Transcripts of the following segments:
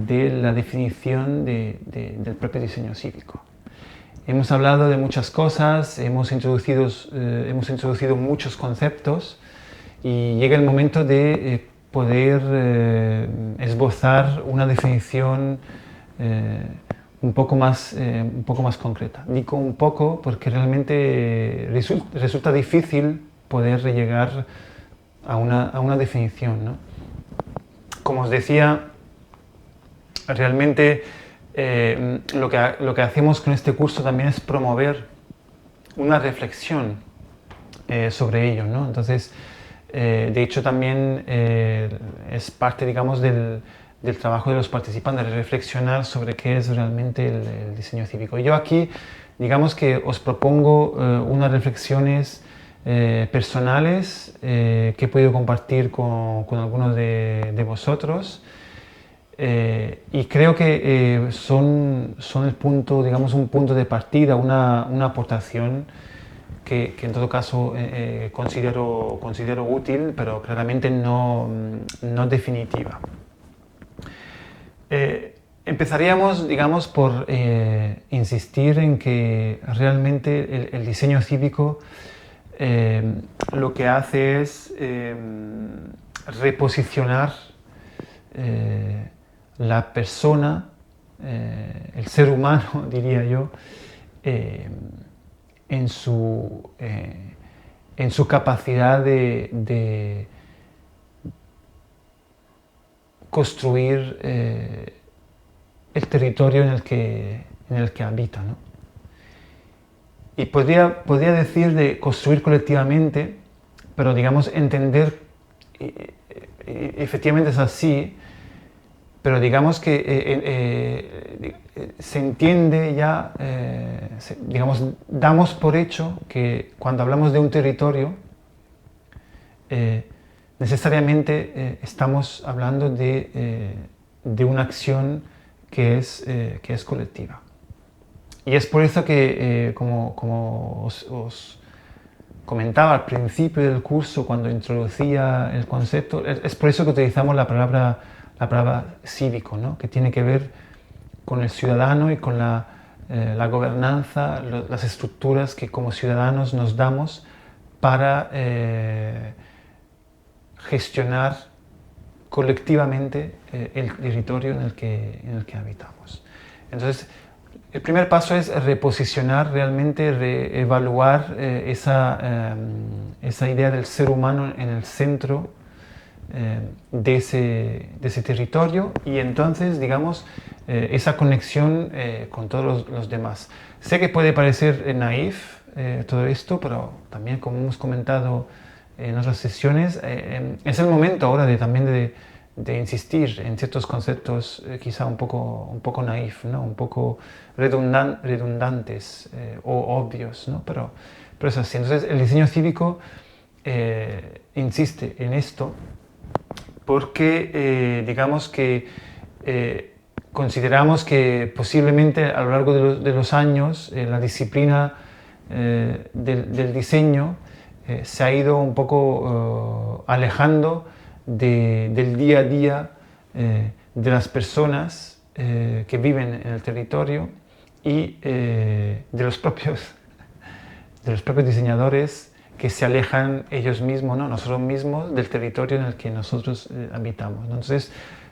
de la definición del propio diseño cívico. Hemos hablado de muchas cosas, hemos introducido muchos conceptos y llega el momento de poder esbozar una definición un poco más concreta. Digo un poco porque realmente resulta difícil poder llegar a una definición, ¿no? Como os decía, realmente lo que hacemos con este curso también es promover una reflexión sobre ello, ¿no? Entonces, de hecho también es parte, digamos, del trabajo de los participantes, de reflexionar sobre qué es realmente el diseño cívico. Yo aquí, digamos que os propongo unas reflexiones personales que he podido compartir con algunos de vosotros. Y creo que son el punto, digamos, un punto de partida, una aportación que en todo caso considero útil, pero claramente no definitiva. Empezaríamos, digamos, por insistir en que realmente el diseño cívico lo que hace es reposicionar la persona, el ser humano, diría yo, en su capacidad de construir el territorio en el que habita, ¿no? Y podría decir de construir colectivamente, pero digamos entender, efectivamente es así, pero digamos que se entiende ya, digamos, damos por hecho que cuando hablamos de un territorio, necesariamente estamos hablando de una acción que es colectiva. Y es por eso que, como os comentaba al principio del curso, cuando introducía el concepto, es por eso que utilizamos la palabra cívico, ¿no? Que tiene que ver con el ciudadano y con la gobernanza, las estructuras que como ciudadanos nos damos para gestionar colectivamente el territorio en el que habitamos. Entonces, el primer paso es reposicionar, realmente reevaluar esa idea del ser humano en el centro de ese territorio y entonces, digamos, esa conexión con todos los demás. Sé que puede parecer naif todo esto, pero también, como hemos comentado en otras sesiones, es el momento ahora de insistir en ciertos conceptos quizá un poco naif, ¿no? Un poco redundantes o obvios, ¿no? Pero es así. Entonces el diseño cívico insiste en esto porque digamos que consideramos que posiblemente a lo largo de los años la disciplina del diseño se ha ido un poco alejando del día a día de las personas que viven en el territorio y de los propios diseñadores que se alejan ellos mismos, ¿no? Nosotros mismos, del territorio en el que nosotros habitamos, ¿no? Entonces,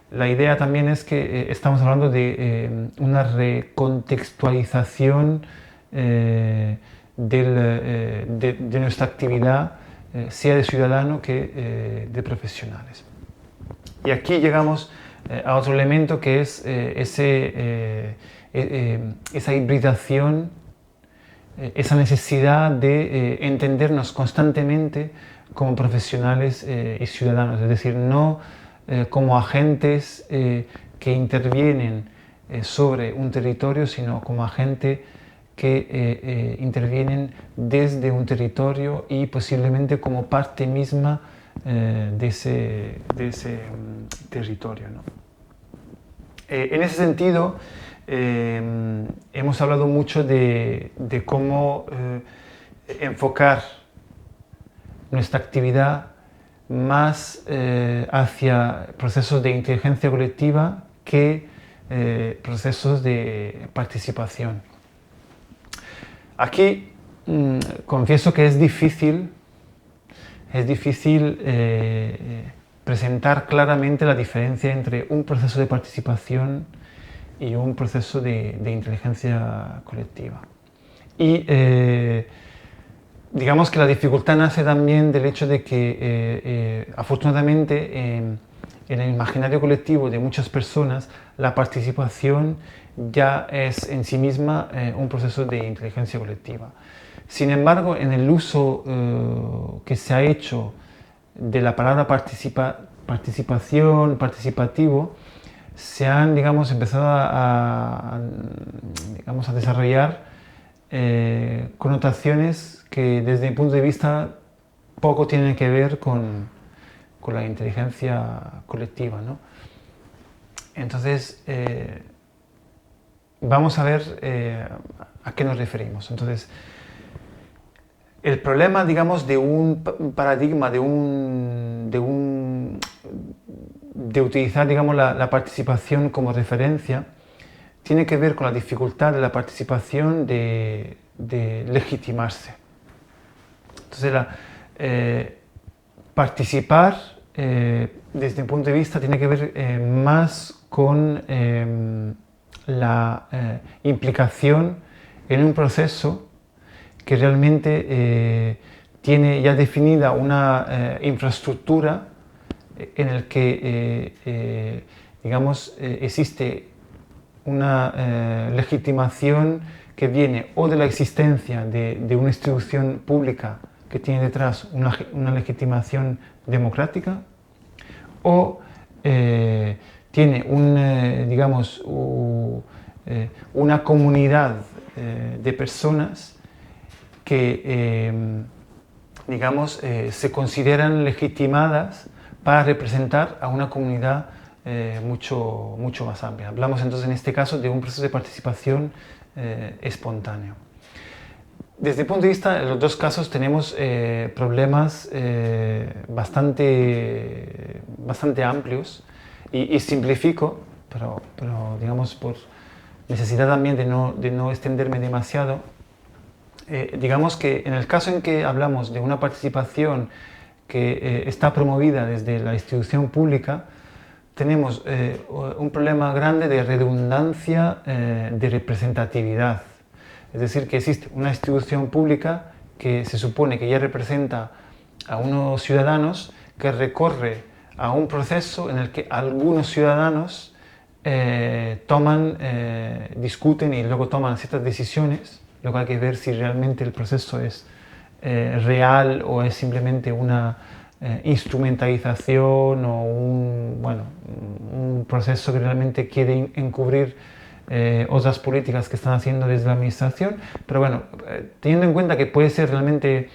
la idea también es que estamos hablando de una recontextualización de nuestra actividad, sea de ciudadano que de profesionales. Y aquí llegamos a otro elemento que es esa hibridación, esa necesidad de entendernos constantemente como profesionales y ciudadanos, es decir, no como agentes que intervienen sobre un territorio, sino como agentes que intervienen desde un territorio y posiblemente como parte misma de ese territorio, ¿no? En ese sentido, hemos hablado mucho de cómo enfocar nuestra actividad más hacia procesos de inteligencia colectiva que procesos de participación. Aquí confieso que es difícil presentar claramente la diferencia entre un proceso de participación y un proceso de inteligencia colectiva. Y digamos que la dificultad nace también del hecho de que afortunadamente en el imaginario colectivo de muchas personas la participación ya es en sí misma un proceso de inteligencia colectiva. Sin embargo, en el uso que se ha hecho de la palabra participación, participativo, se han, digamos, empezado a desarrollar connotaciones que desde mi punto de vista poco tienen que ver con la inteligencia colectiva, ¿no? Entonces, vamos a ver a qué nos referimos. Entonces, el problema, digamos, de un paradigma, de utilizar, digamos, la participación como referencia, tiene que ver con la dificultad de la participación de legitimarse. Entonces, participar, desde mi punto de vista, tiene que ver más con la implicación en un proceso que realmente tiene ya definida una infraestructura en el que, digamos, existe una legitimación que viene o de la existencia de una institución pública que tiene detrás una legitimación democrática, o tiene digamos, una comunidad de personas que, digamos, se consideran legitimadas para representar a una comunidad mucho más amplia. Hablamos entonces en este caso de un proceso de participación espontáneo. Desde el punto de vista, en los dos casos tenemos problemas bastante amplios y simplifico, pero digamos por necesidad también de no extenderme demasiado. Digamos que en el caso en que hablamos de una participación que está promovida desde la institución pública, tenemos un problema grande de redundancia de representatividad. Es decir, que existe una institución pública que se supone que ya representa a unos ciudadanos, que recorre a un proceso en el que algunos ciudadanos discuten y luego toman ciertas decisiones. Luego hay que ver si realmente el proceso es real o es simplemente una instrumentalización o un proceso que realmente quiere encubrir otras políticas que están haciendo desde la administración. Pero bueno, teniendo en cuenta que puede ser realmente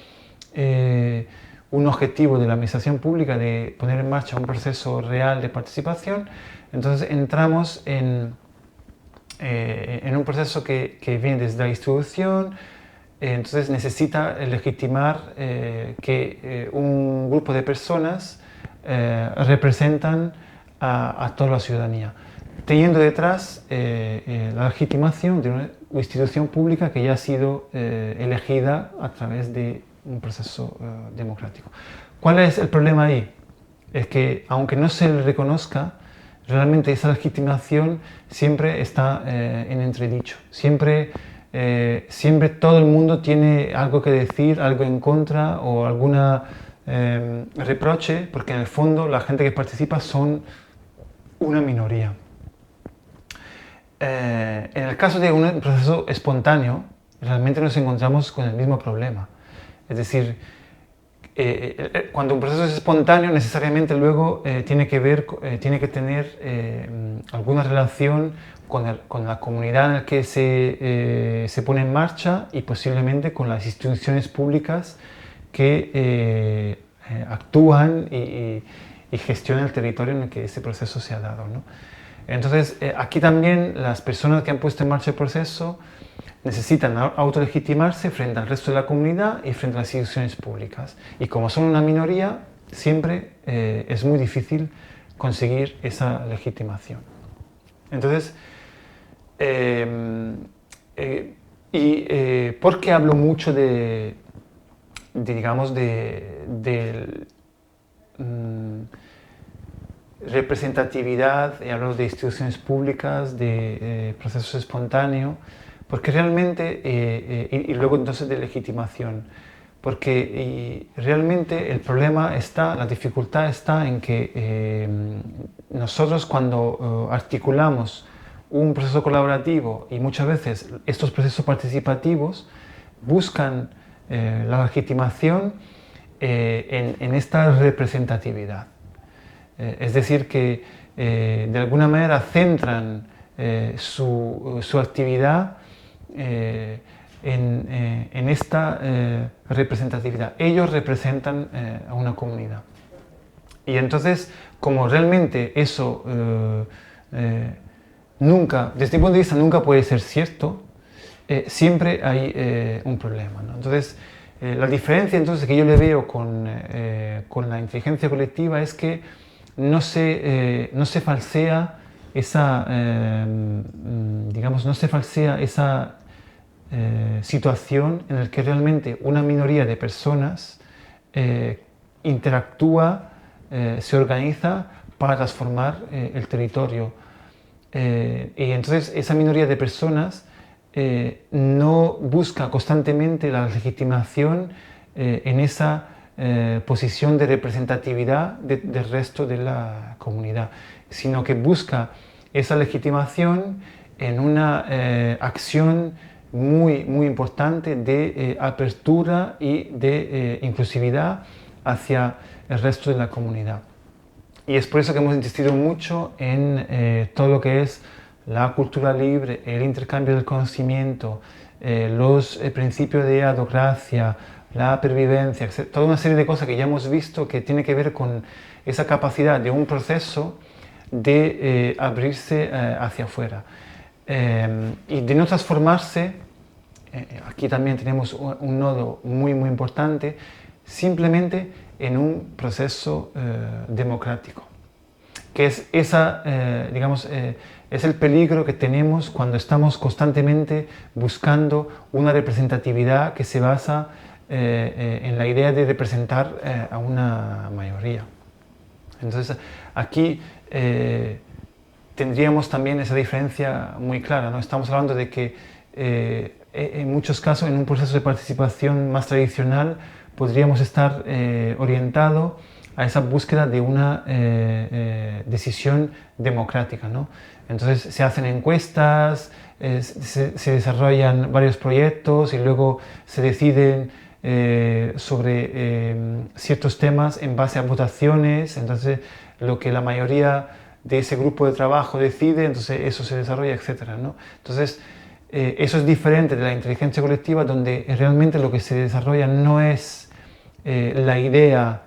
un objetivo de la administración pública de poner en marcha un proceso real de participación, entonces entramos en un proceso que viene desde la institución. Entonces necesita legitimar que un grupo de personas representan a toda la ciudadanía, teniendo detrás la legitimación de una institución pública que ya ha sido elegida a través de un proceso democrático. ¿Cuál es el problema ahí? Es que aunque no se le reconozca, realmente esa legitimación siempre está en entredicho. Siempre todo el mundo tiene algo que decir, algo en contra o alguna reproche, porque en el fondo la gente que participa son una minoría. En el caso de un proceso espontáneo, realmente nos encontramos con el mismo problema. Es decir, cuando un proceso es espontáneo, necesariamente luego tiene que tener alguna relación con la comunidad en la que se pone en marcha y posiblemente con las instituciones públicas que actúan y gestionan el territorio en el que ese proceso se ha dado, ¿no? Entonces, aquí también las personas que han puesto en marcha el proceso necesitan autolegitimarse frente al resto de la comunidad y frente a las instituciones públicas. Y como son una minoría, siempre es muy difícil conseguir esa legitimación. Entonces, ¿por qué hablo mucho digamos, de representatividad, y hablo de instituciones públicas, de procesos espontáneos? Porque realmente, y luego entonces de legitimación, porque realmente el problema está, la dificultad está en que nosotros cuando articulamos un proceso colaborativo, y muchas veces estos procesos participativos buscan la legitimación en esta representatividad. Es decir, que de alguna manera centran su actividad en esta representatividad. Ellos representan a una comunidad. Y entonces, como realmente eso nunca, desde mi punto de vista, nunca puede ser cierto, siempre hay un problema, ¿no? Entonces, la diferencia entonces que yo le veo con la inteligencia colectiva es que no se falsea esa, digamos, no se falsea esa situación en la que realmente una minoría de personas interactúa, se organiza para transformar el territorio. Y entonces esa minoría de personas no busca constantemente la legitimación en esa posición de representatividad del resto de la comunidad, sino que busca esa legitimación en una acción muy, muy importante de apertura y de inclusividad hacia el resto de la comunidad. Y es por eso que hemos insistido mucho en todo lo que es la cultura libre, el intercambio del conocimiento, los principios de adocracia, la pervivencia, etc. Toda una serie de cosas que ya hemos visto que tiene que ver con esa capacidad de un proceso de abrirse hacia afuera y de no transformarse, aquí también tenemos un nodo muy, muy importante, simplemente en un proceso democrático, que es digamos, es el peligro que tenemos cuando estamos constantemente buscando una representatividad que se basa en la idea de representar a una mayoría. Entonces, aquí tendríamos también esa diferencia muy clara, ¿no? Estamos hablando de que en muchos casos, en un proceso de participación más tradicional, podríamos estar orientados a esa búsqueda de una decisión democrática, ¿no? Entonces se hacen encuestas, se desarrollan varios proyectos y luego se deciden sobre ciertos temas en base a votaciones. Entonces lo que la mayoría de ese grupo de trabajo decide, entonces eso se desarrolla, etcétera, ¿no? Entonces eso es diferente de la inteligencia colectiva, donde realmente lo que se desarrolla no es la idea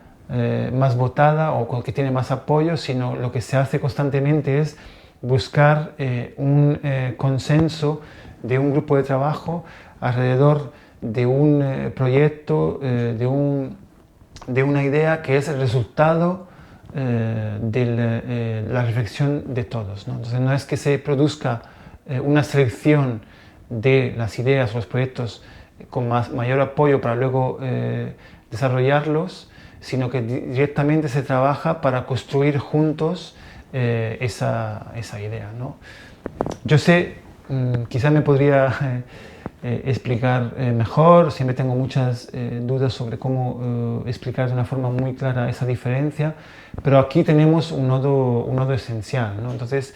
más votada o que tiene más apoyo, sino lo que se hace constantemente es buscar un consenso de un grupo de trabajo alrededor de un proyecto, de una idea que es el resultado de la reflexión de todos, ¿no? Entonces no es que se produzca una selección de las ideas o los proyectos con mayor apoyo para luego desarrollarlos, sino que directamente se trabaja para construir juntos esa idea, ¿no? Yo sé, quizás me podría explicar mejor, siempre tengo muchas dudas sobre cómo explicar de una forma muy clara esa diferencia, pero aquí tenemos un nodo esencial, ¿no? Entonces,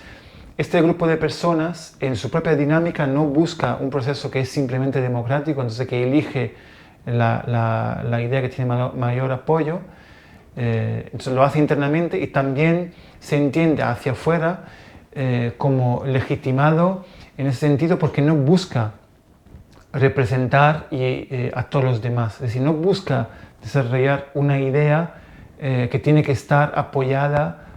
este grupo de personas en su propia dinámica no busca un proceso que es simplemente democrático, entonces que elige la idea que tiene mayor apoyo, entonces lo hace internamente y también se entiende hacia afuera como legitimado en ese sentido, porque no busca representar a todos los demás, es decir, no busca desarrollar una idea que tiene que estar apoyada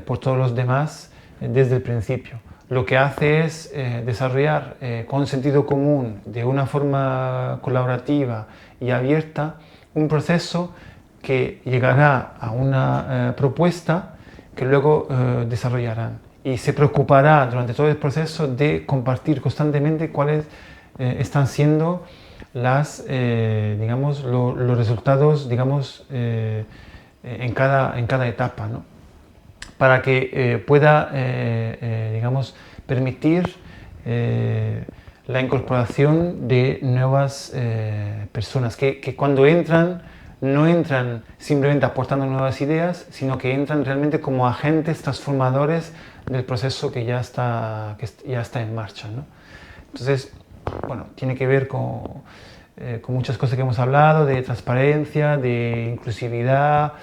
por todos los demás desde el principio. Lo que hace es desarrollar con sentido común, de una forma colaborativa y abierta, un proceso que llegará a una propuesta que luego desarrollarán. y se preocupará durante todo el proceso de compartir constantemente cuáles están siendo los resultados, en cada etapa, ¿no? Para que pueda, permitir la incorporación de nuevas personas que cuando entran no entran simplemente aportando nuevas ideas, sino que entran realmente como agentes transformadores del proceso que ya está en marcha, ¿no? Entonces, bueno, tiene que ver con muchas cosas que hemos hablado, de transparencia, de inclusividad,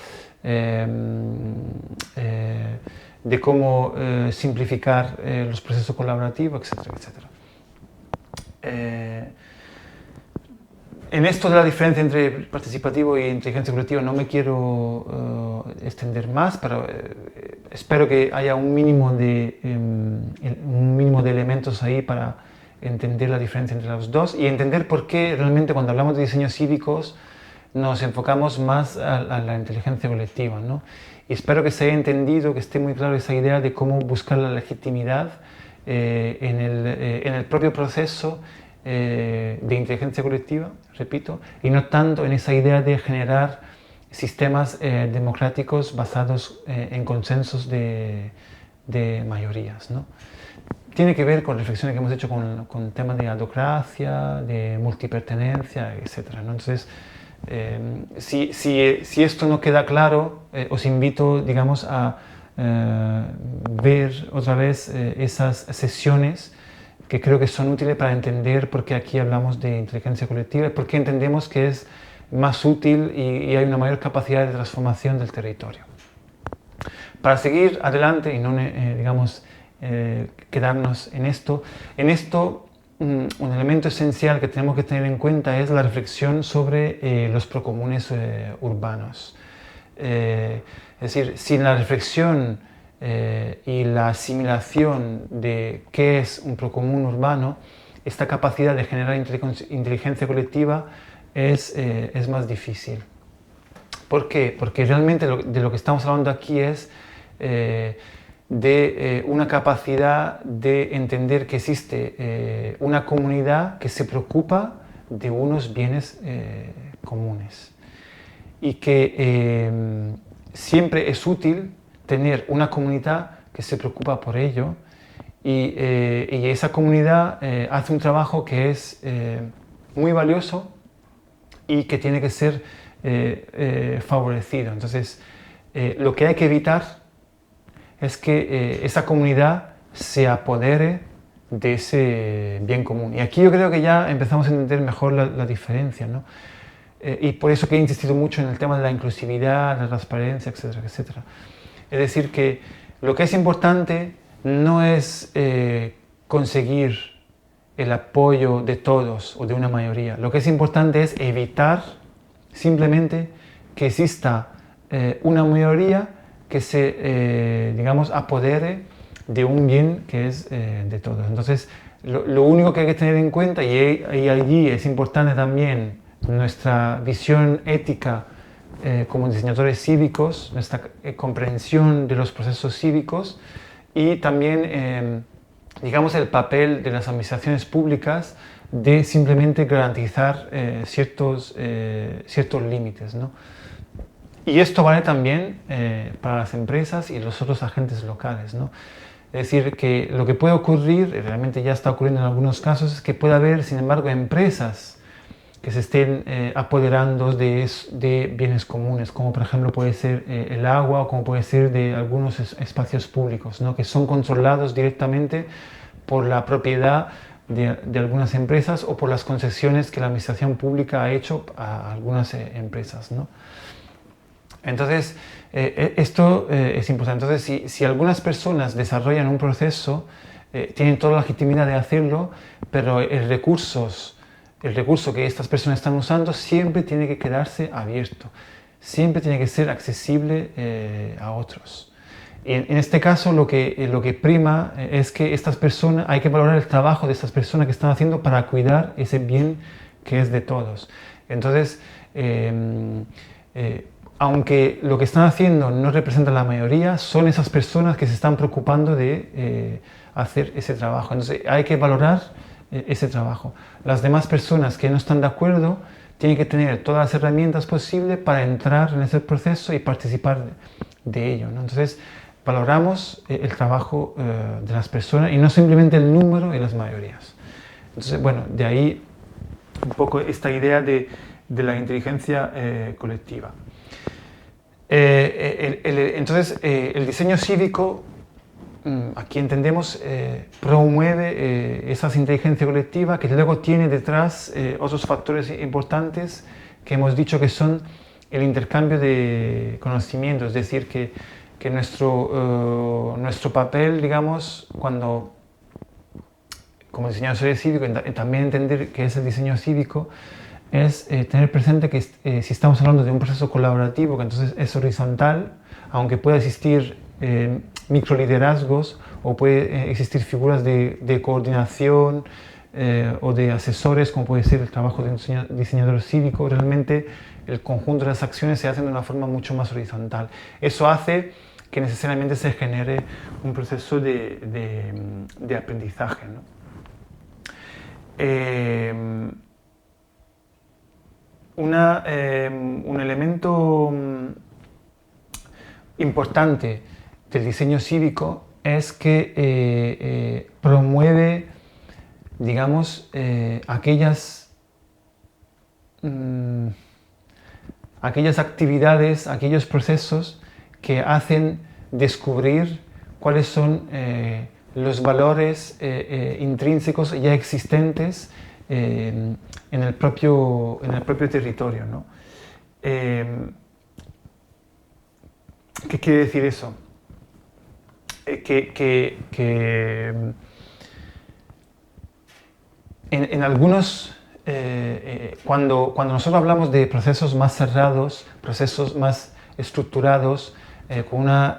de cómo simplificar los procesos colaborativos, etcétera, etcétera. En esto de la diferencia entre participativo e inteligencia colectiva no me quiero extender más, pero espero que haya un mínimo de elementos ahí para entender la diferencia entre los dos y entender por qué realmente cuando hablamos de diseños cívicos nos enfocamos más a la inteligencia colectiva, ¿no? Y espero que se haya entendido, que esté muy claro esa idea de cómo buscar la legitimidad en el propio proceso de inteligencia colectiva, repito, y no tanto en esa idea de generar sistemas democráticos basados en consensos de mayorías, ¿no? Tiene que ver con reflexiones que hemos hecho con temas de adocracia, de multipertenencia, etc., ¿no? Entonces, si esto no queda claro, os invito, digamos, a ver otra vez esas sesiones que creo que son útiles para entender por qué aquí hablamos de inteligencia colectiva y por qué entendemos que es más útil y hay una mayor capacidad de transformación del territorio. Para seguir adelante y no, quedarnos en esto, un elemento esencial que tenemos que tener en cuenta es la reflexión sobre los procomunes urbanos. Es decir, sin la reflexión y la asimilación de qué es un procomún urbano, esta capacidad de generar inteligencia colectiva es más difícil. ¿Por qué? Porque realmente de lo que estamos hablando aquí es de una capacidad de entender que existe una comunidad que se preocupa de unos bienes comunes y que siempre es útil tener una comunidad que se preocupa por ello y esa comunidad hace un trabajo que es muy valioso y que tiene que ser favorecido. Entonces, lo que hay que evitar es que esa comunidad se apodere de ese bien común. Y aquí yo creo que ya empezamos a entender mejor la diferencia, ¿no? Y por eso que he insistido mucho en el tema de la inclusividad, la transparencia, etcétera, etcétera. Es decir, que lo que es importante no es conseguir el apoyo de todos o de una mayoría. Lo que es importante es evitar simplemente que exista una mayoría que se, apodere de un bien que es de todos. Entonces, lo único que hay que tener en cuenta, y allí es importante también nuestra visión ética como diseñadores cívicos, nuestra comprensión de los procesos cívicos y también, el papel de las administraciones públicas de simplemente garantizar ciertos límites, ¿no? Y esto vale también para las empresas y los otros agentes locales, ¿no? Es decir, que lo que puede ocurrir, y realmente ya está ocurriendo en algunos casos, es que puede haber, sin embargo, empresas que se estén apoderando de bienes comunes, como por ejemplo puede ser el agua o como puede ser de algunos espacios públicos, ¿no? Que son controlados directamente por la propiedad de algunas empresas o por las concesiones que la administración pública ha hecho a algunas empresas, ¿no? Entonces, esto es importante. Entonces, si algunas personas desarrollan un proceso, tienen toda la legitimidad de hacerlo, pero el recurso que estas personas están usando siempre tiene que quedarse abierto, siempre tiene que ser accesible a otros. Y en este caso, lo que prima es que estas personas, hay que valorar el trabajo de estas personas que están haciendo para cuidar ese bien que es de todos. Entonces, aunque lo que están haciendo no representa la mayoría, son esas personas que se están preocupando de hacer ese trabajo. Entonces hay que valorar ese trabajo. Las demás personas que no están de acuerdo tienen que tener todas las herramientas posibles para entrar en ese proceso y participar de ello, ¿no? Entonces valoramos el trabajo de las personas y no simplemente el número y las mayorías. Entonces, bueno, de ahí un poco esta idea de la inteligencia colectiva. Entonces, el diseño cívico, aquí entendemos, promueve esa inteligencia colectiva que luego tiene detrás otros factores importantes que hemos dicho que son el intercambio de conocimiento, es decir, que nuestro papel, digamos, como diseñador cívico, también entender qué es el diseño cívico, es tener presente que si estamos hablando de un proceso colaborativo, que entonces es horizontal, aunque pueda existir microliderazgos o puede existir figuras de coordinación o de asesores, como puede ser el trabajo de un diseñador cívico, realmente el conjunto de las acciones se hacen de una forma mucho más horizontal. Eso hace que necesariamente se genere un proceso de aprendizaje, ¿no? Un elemento importante del diseño cívico es que promueve, digamos, aquellas actividades, aquellos procesos que hacen descubrir cuáles son los valores intrínsecos ya existentes en el propio territorio, ¿no? ¿Qué quiere decir eso? En algunos, cuando nosotros hablamos de procesos más cerrados, procesos más estructurados, con una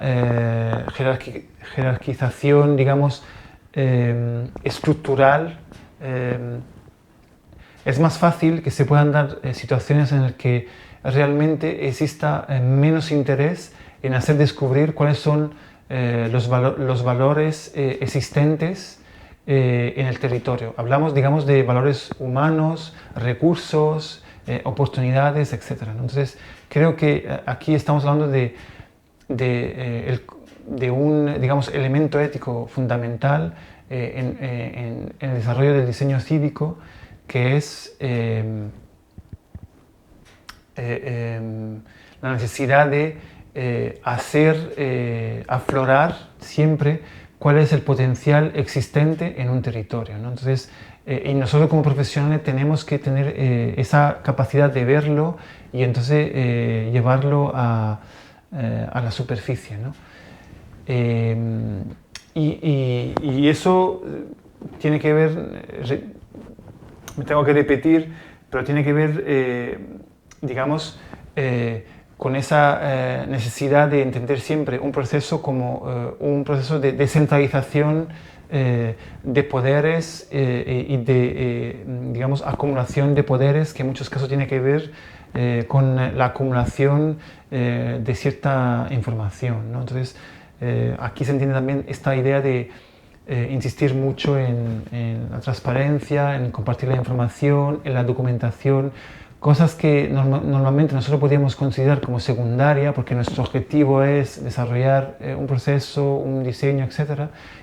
jerarquización, digamos, estructural, es más fácil que se puedan dar situaciones en las que realmente exista menos interés en hacer descubrir cuáles son los valores existentes en el territorio. Hablamos, digamos, de valores humanos, recursos, oportunidades, etc. Entonces, creo que aquí estamos hablando de un, digamos, elemento ético fundamental en el desarrollo del diseño cívico, que es la necesidad de hacer aflorar siempre cuál es el potencial existente en un territorio, ¿no? Entonces, y nosotros como profesionales tenemos que tener esa capacidad de verlo y entonces llevarlo a la superficie, ¿no? Y eso tiene que ver, me tengo que repetir, pero tiene que ver, digamos, con esa necesidad de entender siempre un proceso como un proceso de descentralización de poderes y de, digamos, acumulación de poderes, que en muchos casos tiene que ver con la acumulación de cierta información, ¿no? Entonces, aquí se entiende también esta idea de insistir mucho en la transparencia, en compartir la información, en la documentación, cosas que normalmente nosotros podríamos considerar como secundaria porque nuestro objetivo es desarrollar un proceso, un diseño, etc.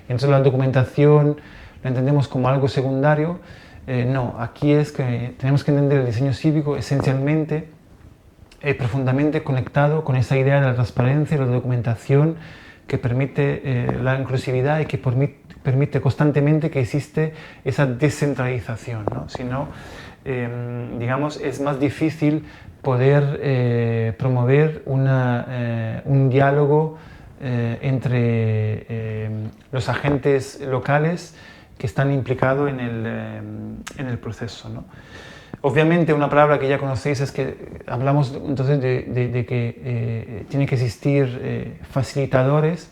Y entonces la documentación la entendemos como algo secundario. No, aquí es que tenemos que entender el diseño cívico esencialmente, profundamente conectado con esa idea de la transparencia y la documentación que permite la inclusividad y que permite constantemente que existe esa descentralización, ¿no? Si no, digamos, es más difícil poder promover un diálogo entre los agentes locales que están implicados en el proceso, ¿no? Obviamente, una palabra que ya conocéis es que hablamos entonces de que tiene que existir facilitadores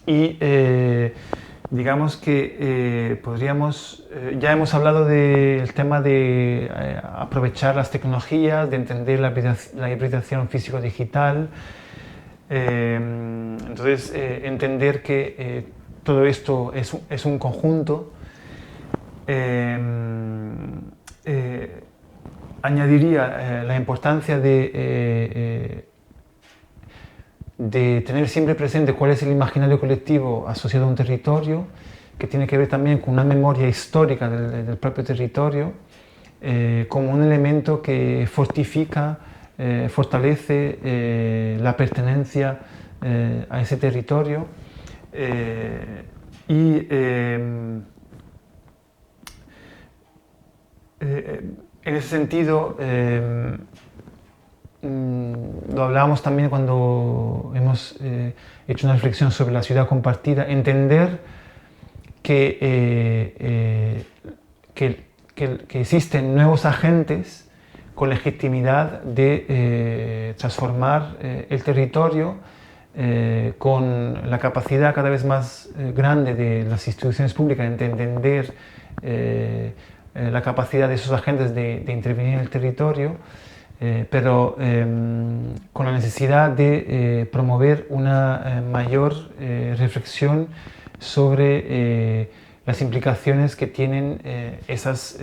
y digamos que ya hemos hablado del tema de aprovechar las tecnologías, de entender la hibridación físico-digital, entonces entender que todo esto es un conjunto. Añadiría la importancia de tener siempre presente cuál es el imaginario colectivo asociado a un territorio, que tiene que ver también con una memoria histórica del propio territorio, como un elemento que fortifica, fortalece la pertenencia a ese territorio. En ese sentido, lo hablábamos también cuando hemos hecho una reflexión sobre la ciudad compartida, entender que existen nuevos agentes con legitimidad de transformar el territorio, con la capacidad cada vez más grande de las instituciones públicas de entender la capacidad de esos agentes de intervenir en el territorio, pero con la necesidad de promover una mayor reflexión sobre las implicaciones que tienen esas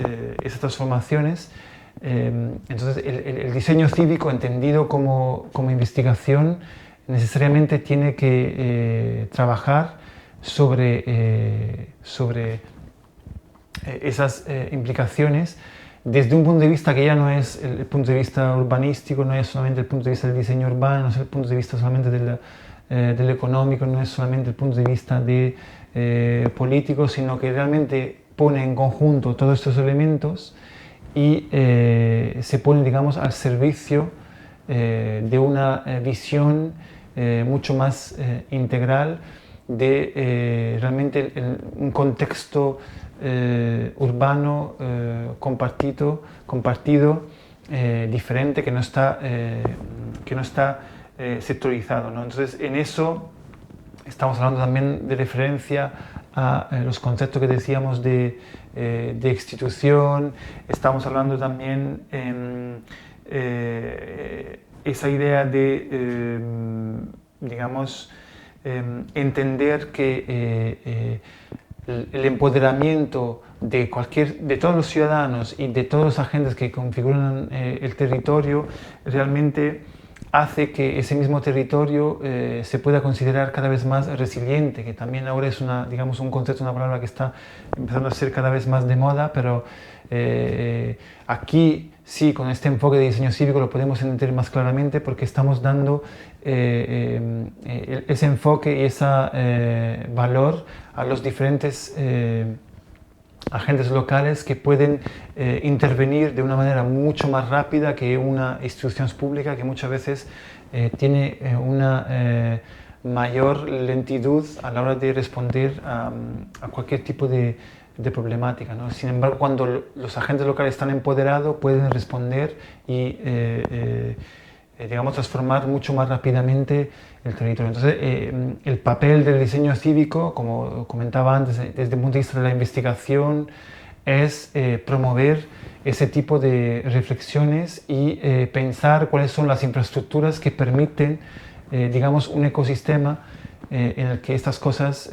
transformaciones. Entonces, el diseño cívico, entendido como investigación, necesariamente tiene que trabajar sobre esas implicaciones desde un punto de vista que ya no es el punto de vista urbanístico, no es solamente el punto de vista del diseño urbano, no es el punto de vista solamente del económico, no es solamente el punto de vista político, sino que realmente pone en conjunto todos estos elementos y se pone, digamos, al servicio de una visión mucho más integral de realmente un contexto urbano compartido, diferente, que no está sectorizado, ¿no? Entonces, en eso estamos hablando también de referencia a los conceptos que decíamos de institución, estamos hablando también esa idea de, digamos, entender que el empoderamiento de todos los ciudadanos y de todos los agentes que configuran el territorio realmente hace que ese mismo territorio se pueda considerar cada vez más resiliente, que también ahora es digamos, un concepto, una palabra que está empezando a ser cada vez más de moda, pero aquí sí, con este enfoque de diseño cívico lo podemos entender más claramente, porque estamos dando ese enfoque y ese valor a los diferentes agentes locales que pueden intervenir de una manera mucho más rápida que una institución pública, que muchas veces tiene una mayor lentitud a la hora de responder a cualquier tipo de problemática, ¿no? Sin embargo, cuando los agentes locales están empoderados, pueden responder y digamos, transformar mucho más rápidamente el territorio. Entonces, el papel del diseño cívico, como comentaba antes, desde el punto de vista de la investigación, es promover ese tipo de reflexiones y pensar cuáles son las infraestructuras que permiten, digamos, un ecosistema en el que estas cosas,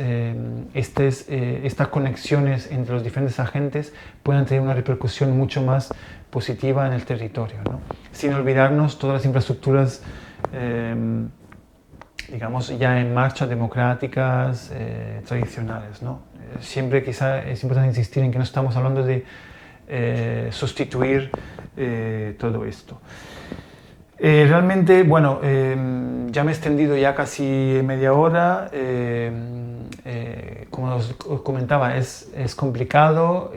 estas conexiones entre los diferentes agentes puedan tener una repercusión mucho más positiva en el territorio, ¿no? Sin olvidarnos todas las infraestructuras, digamos, ya en marcha, democráticas, tradicionales, ¿no? Siempre quizá es importante insistir en que no estamos hablando de sustituir todo esto. Realmente, bueno, ya me he extendido ya casi media hora. Como os comentaba, es complicado.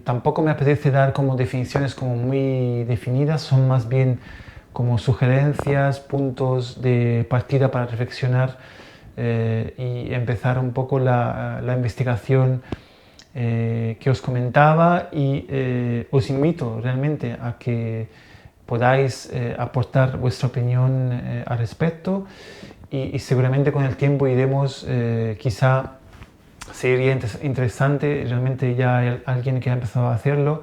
Tampoco me apetece dar como definiciones como muy definidas, son más bien como sugerencias, puntos de partida para reflexionar y empezar un poco la investigación que os comentaba, y os invito realmente a que podáis aportar vuestra opinión al respecto, y seguramente con el tiempo iremos quizá sería interesante, realmente ya hay alguien que ha empezado a hacerlo.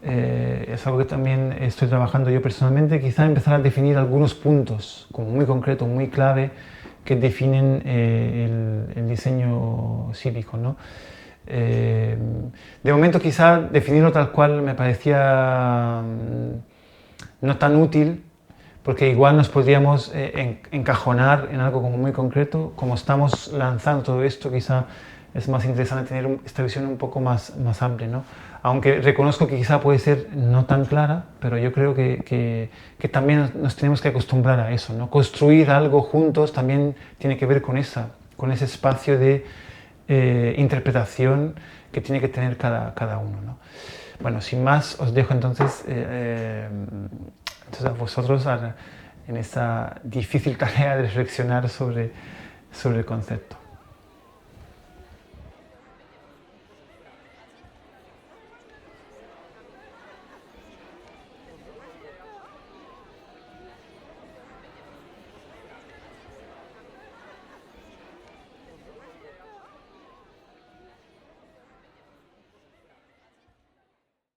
Es algo que también estoy trabajando yo personalmente, quizá empezar a definir algunos puntos como muy concretos, muy clave, que definen el diseño cívico, ¿no? De momento quizá definirlo tal cual me parecía no tan útil, porque igual nos podríamos encajonar en algo como muy concreto. Como estamos lanzando todo esto, quizá es más interesante tener esta visión un poco más amplia, ¿no? Aunque reconozco que quizá puede ser no tan clara, pero yo creo que también nos tenemos que acostumbrar a eso, ¿no? Construir algo juntos también tiene que ver con ese espacio de interpretación que tiene que tener cada uno, ¿no? Bueno, sin más, os dejo entonces a vosotros en esta difícil tarea de reflexionar sobre el concepto.